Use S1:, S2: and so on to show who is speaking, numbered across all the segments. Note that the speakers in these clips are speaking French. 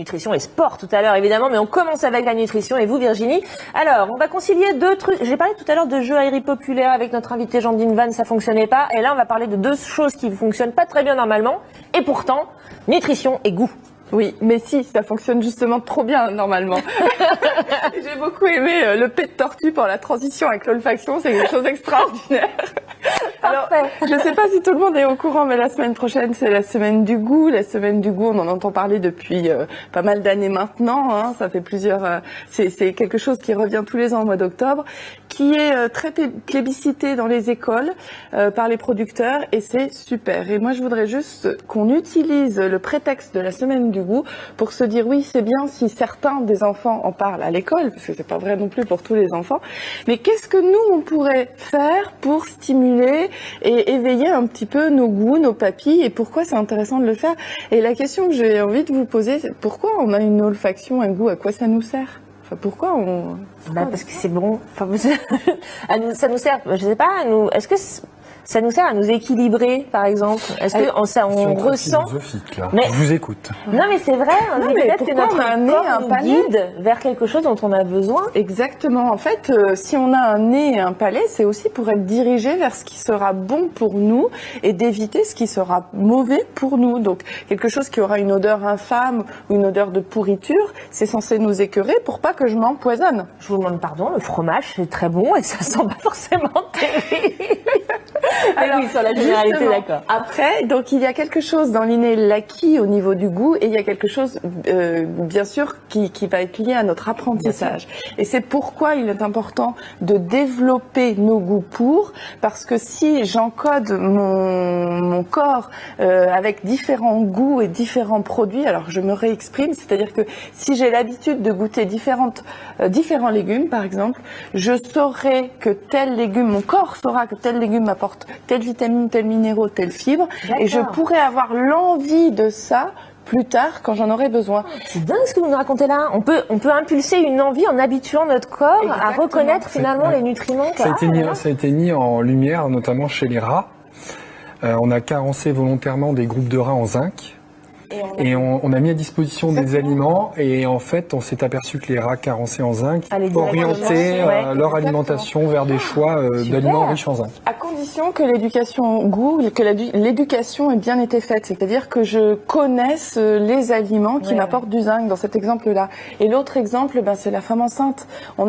S1: nutrition et sport tout à l'heure évidemment, mais on commence avec la nutrition et vous Virginie. Alors, on va concilier deux trucs. J'ai parlé tout à l'heure de jeux aériens populaires avec notre invité Jean-Dine Van, ça fonctionnait pas. Et là, on va parler de deux choses qui fonctionnent pas très bien normalement. Et pourtant, nutrition et goût.
S2: Oui, mais si, ça fonctionne justement trop bien normalement. J'ai beaucoup aimé le pet de tortue pour la transition avec l'olfaction, c'est quelque chose d'extraordinaire. Alors, je ne sais pas si tout le monde est au courant, mais la semaine prochaine, c'est la semaine du goût. La semaine du goût, on en entend parler depuis pas mal d'années maintenant. Hein, ça fait plusieurs. C'est quelque chose qui revient tous les ans au mois d'octobre, qui est très plébiscité dans les écoles par les producteurs, et c'est super. Et moi, je voudrais juste qu'on utilise le prétexte de la semaine du goût pour se dire oui, c'est bien si certains des enfants en parlent à l'école, parce que c'est pas vrai non plus pour tous les enfants. Mais qu'est-ce que nous on pourrait faire pour stimuler et éveiller un petit peu nos goûts, nos papilles, et pourquoi c'est intéressant de le faire? Et la question que j'ai envie de vous poser, c'est pourquoi on a une olfaction, un goût, à quoi ça nous sert? Enfin, pourquoi on...
S1: Parce que c'est bon. Enfin, ça nous sert, je sais pas, est-ce que ça nous sert à nous équilibrer, par exemple? Est-ce que on ressent...
S3: Philosophique, là. Mais... Je vous écoute.
S1: Non, mais c'est vrai. Peut-être que notre corps nous guide vers quelque chose dont on a besoin.
S2: Exactement. En fait, si on a un nez et un palais, c'est aussi pour être dirigé vers ce qui sera bon pour nous et d'éviter ce qui sera mauvais pour nous. Donc, quelque chose qui aura une odeur infâme ou une odeur de pourriture, c'est censé nous écœurer pour pas que je m'empoisonne.
S1: Je vous demande pardon, le fromage, c'est très bon et ça sent pas forcément terrible.
S2: Alors,
S1: oui, sur la généralité, d'accord.
S2: Après, donc il y a quelque chose dans l'inné, l'acquis au niveau du goût, et il y a quelque chose, bien sûr, qui va être lié à notre apprentissage. Et c'est pourquoi il est important de développer nos goûts parce que si j'encode mon corps avec différents goûts et différents produits, alors je me réexprime, c'est-à-dire que si j'ai l'habitude de goûter différents légumes, par exemple, je saurai que tel légume, mon corps saura que tel légume m'apporte telle vitamine, tel minéraux, telle fibre, et je pourrais avoir l'envie de ça plus tard quand j'en aurai besoin.
S1: C'est dingue ce que vous nous racontez là. On peut impulser une envie en habituant notre corps à reconnaître finalement les nutriments.
S3: Ça a été mis en lumière, notamment chez les rats. On a carencé volontairement des groupes de rats en zinc. Et on a mis à disposition des aliments, et en fait on s'est aperçu que les rats carencés en zinc orientaient leur alimentation vers des choix d'aliments riches en zinc.
S2: À condition que l'éducation goût, que l'éducation ait bien été faite, c'est-à-dire que je connaisse les aliments qui m'apportent du zinc dans cet exemple-là. Et l'autre exemple, c'est la femme enceinte. On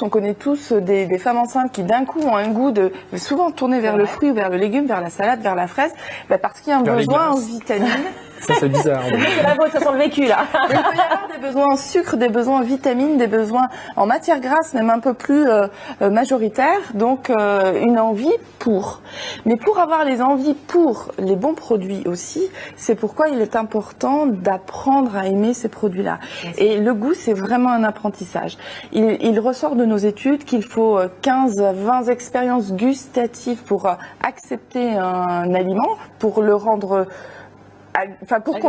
S2: connaît tous des femmes enceintes qui d'un coup ont un goût souvent tourné vers le fruit, vers le légume, vers la salade, vers la fraise, parce qu'il y a un besoin en vitamines.
S3: Ça, c'est bizarre.
S1: C'est la vôtre, ça sent le vécu, là.
S2: Il peut y avoir des besoins en sucre, des besoins en vitamines, des besoins en matière grasse, même un peu plus majoritaires. Donc, une envie pour. Mais pour avoir les envies pour les bons produits aussi, c'est pourquoi il est important d'apprendre à aimer ces produits-là. Et le goût, c'est vraiment un apprentissage. Il ressort de nos études qu'il faut 15 à 20 expériences gustatives pour accepter un aliment, pour le rendre... pour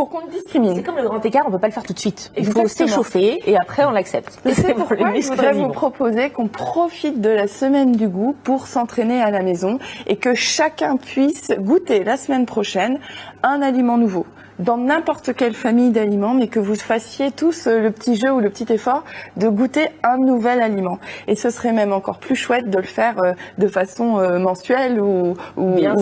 S2: qu'on le discrimine.
S1: C'est comme le grand écart, on ne peut pas le faire tout de suite. Il faut s'échauffer et après on l'accepte.
S2: Et c'est pourquoi je voudrais vous proposer qu'on profite de la semaine du goût pour s'entraîner à la maison et que chacun puisse goûter la semaine prochaine un aliment nouveau dans n'importe quelle famille d'aliments, mais que vous fassiez tous le petit jeu ou le petit effort de goûter un nouvel aliment. Et ce serait même encore plus chouette de le faire de façon mensuelle ou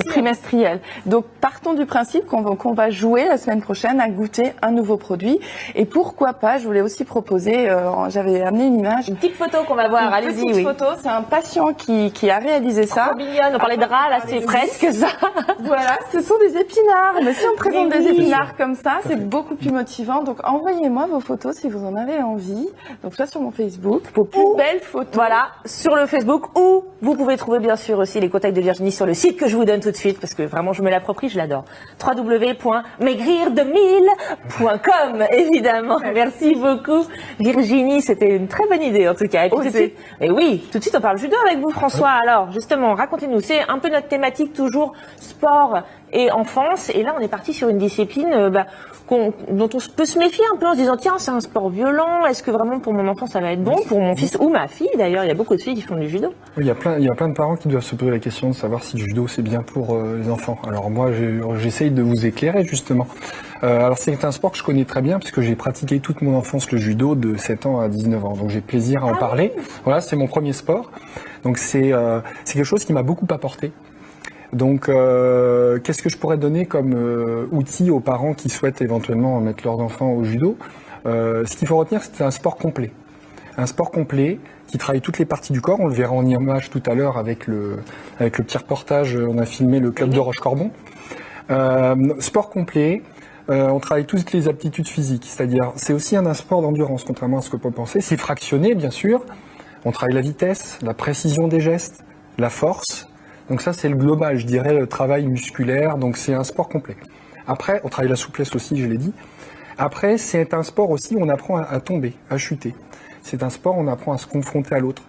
S2: trimestrielle. Donc partons du principe qu'on va jouer la semaine prochaine à goûter un nouveau produit. Et pourquoi pas, je voulais aussi proposer, j'avais amené une image.
S1: Une petite photo qu'on va voir, allez-y.
S2: Une petite photo, c'est un patient qui a réalisé ça.
S1: Trop mignonne, on parlait de rats, là c'est presque ça.
S2: Voilà, ce sont des épinards. Mais si on présente des épinards comme ça, c'est beaucoup plus motivant. Donc envoyez-moi vos photos si vous en avez envie. Donc soit sur mon Facebook, vos plus belles photos.
S1: Voilà, sur le Facebook, ou vous pouvez trouver bien sûr aussi les contacts de Virginie sur le site que je vous donne tout de suite, parce que vraiment je me l'approprie, je l'adore. www.maigrir2000.com, évidemment. Merci beaucoup Virginie, c'était une très bonne idée en tout cas. Et puis tout de suite, et oui, tout de suite on parle judo avec vous François. Alors justement, racontez-nous, c'est un peu notre thématique toujours sport et enfance. Et là, on est parti sur une discipline dont on peut se méfier un peu en se disant tiens, c'est un sport violent. Est-ce que vraiment pour mon enfant ça va être bon, pour mon fils ou ma fille d'ailleurs? Il y a beaucoup de filles qui font du judo.
S3: Oui, il y a plein de parents qui doivent se poser la question de savoir si le judo c'est bien pour les enfants. Alors moi, j'essaye de vous éclairer justement. Alors c'est un sport que je connais très bien puisque j'ai pratiqué toute mon enfance le judo de 7 ans à 19 ans. Donc j'ai plaisir à en parler. Voilà, c'est mon premier sport. Donc c'est quelque chose qui m'a beaucoup apporté. Donc, qu'est-ce que je pourrais donner comme outil aux parents qui souhaitent éventuellement mettre leurs enfants au judo? Ce qu'il faut retenir, c'est un sport complet. Un sport complet qui travaille toutes les parties du corps. On le verra en image tout à l'heure avec le petit reportage. On a filmé le club de Rochecorbon. Sport complet. On travaille toutes les aptitudes physiques. C'est-à-dire, c'est aussi un sport d'endurance, contrairement à ce que peut penser. C'est fractionné, bien sûr. On travaille la vitesse, la précision des gestes, la force. Donc ça, c'est le global, je dirais, le travail musculaire. Donc c'est un sport complet. Après, on travaille la souplesse aussi, je l'ai dit. Après, c'est un sport aussi où on apprend à tomber, à chuter. C'est un sport où on apprend à se confronter à l'autre.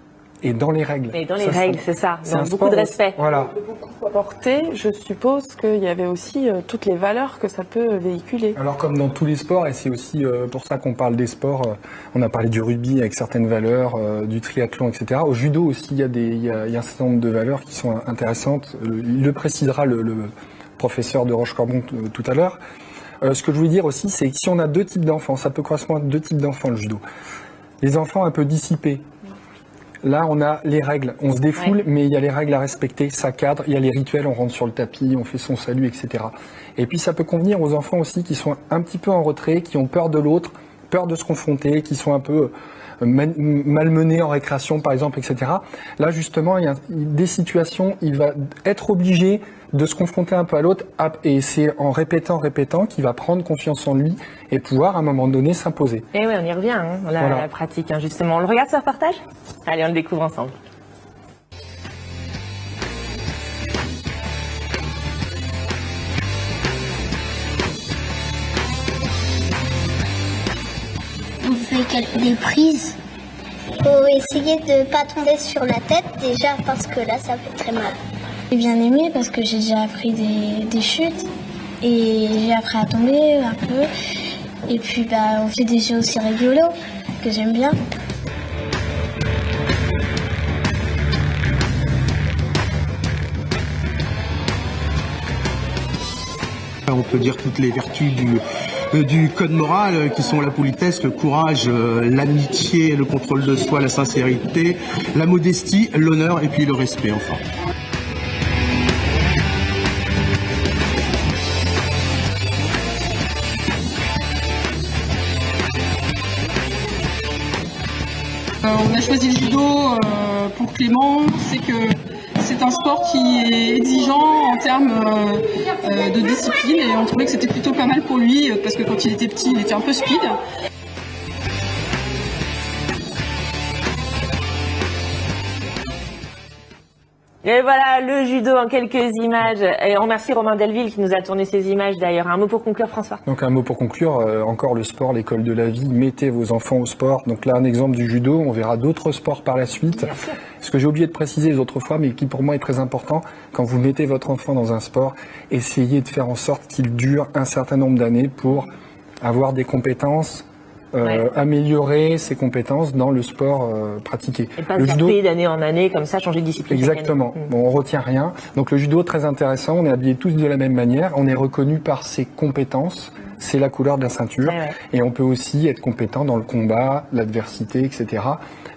S3: Et dans les règles.
S1: Et dans les règles, c'est ça. Dans beaucoup de respect.
S3: Voilà.
S2: Beaucoup apporté. Je suppose qu'il y avait aussi toutes les valeurs que ça peut véhiculer.
S3: Alors comme dans tous les sports, et c'est aussi pour ça qu'on parle des sports, on a parlé du rugby avec certaines valeurs, du triathlon, etc. Au judo aussi, il y a un certain nombre de valeurs qui sont intéressantes. Il le précisera le professeur de Rochecorbon tout à l'heure. Ce que je voulais dire aussi, c'est que si on a deux types d'enfants, ça peut correspondre à deux types d'enfants, le judo. Les enfants un peu dissipés. Là, on a les règles. On se défoule, mais il y a les règles à respecter, ça cadre. Il y a les rituels, on rentre sur le tapis, on fait son salut, etc. Et puis, ça peut convenir aux enfants aussi qui sont un petit peu en retrait, qui ont peur de l'autre, peur de se confronter, qui sont un peu malmenés en récréation, par exemple, etc. Là, justement, il y a des situations, il va être obligé de se confronter un peu à l'autre, et c'est en répétant qu'il va prendre confiance en lui et pouvoir, à un moment donné, s'imposer.
S1: Et oui, on y revient, la pratique, justement. On le regarde, ce reportage? Allez, on le découvre ensemble.
S4: On fait des prises. Faut essayer de ne pas tomber sur la tête, déjà, parce que là, ça fait très mal.
S5: J'ai bien aimé parce que j'ai déjà appris des chutes et j'ai appris à tomber un peu. Et puis on fait des jeux aussi rigolos que j'aime bien.
S6: On peut dire toutes les vertus du code moral qui sont la politesse, le courage, l'amitié, le contrôle de soi, la sincérité, la modestie, l'honneur et puis le respect enfin.
S7: On a choisi le judo pour Clément, c'est que c'est un sport qui est exigeant en termes de discipline et on trouvait que c'était plutôt pas mal pour lui parce que quand il était petit, il était un peu speed.
S1: Et voilà, le judo en quelques images. Et on remercie Romain Delville qui nous a tourné ces images d'ailleurs. Un mot pour conclure, François?
S3: Donc un mot pour conclure, encore le sport, l'école de la vie, mettez vos enfants au sport. Donc là, un exemple du judo, on verra d'autres sports par la suite. Ce que j'ai oublié de préciser les autres fois, mais qui pour moi est très important, quand vous mettez votre enfant dans un sport, essayez de faire en sorte qu'il dure un certain nombre d'années pour avoir des compétences, améliorer ses compétences dans le sport pratiqué.
S1: Et pas
S3: le
S1: zapper
S3: judo
S1: d'année en année, comme ça, changer de discipline.
S3: Exactement. Bon, on retient rien. Donc le judo, très intéressant. On est habillés tous de la même manière. On est reconnu par ses compétences. C'est la couleur de la ceinture. Et on peut aussi être compétent dans le combat, l'adversité, etc.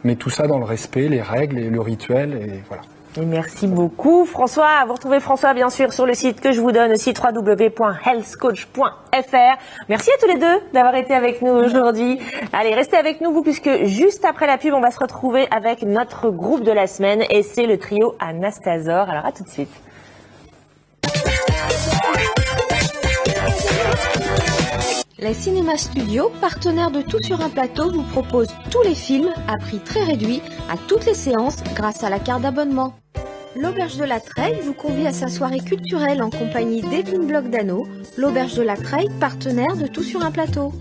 S3: Mais tout ça dans le respect, les règles et le rituel. Et voilà.
S1: Et merci beaucoup François. Vous retrouvez François bien sûr sur le site que je vous donne aussi, www.healthcoach.fr. Merci à tous les deux d'avoir été avec nous aujourd'hui. Allez, restez avec nous vous, puisque juste après la pub, on va se retrouver avec notre groupe de la semaine et c'est le trio Anastasor. Alors à tout de suite.
S8: Les Cinéma Studios, partenaires de Tout sur un plateau, vous proposent tous les films à prix très réduit à toutes les séances grâce à la carte d'abonnement. L'Auberge de la Treille vous convie à sa soirée culturelle en compagnie d'Evelyne Bloch-Dano. L'Auberge de la Treille, partenaire de Tout sur un plateau.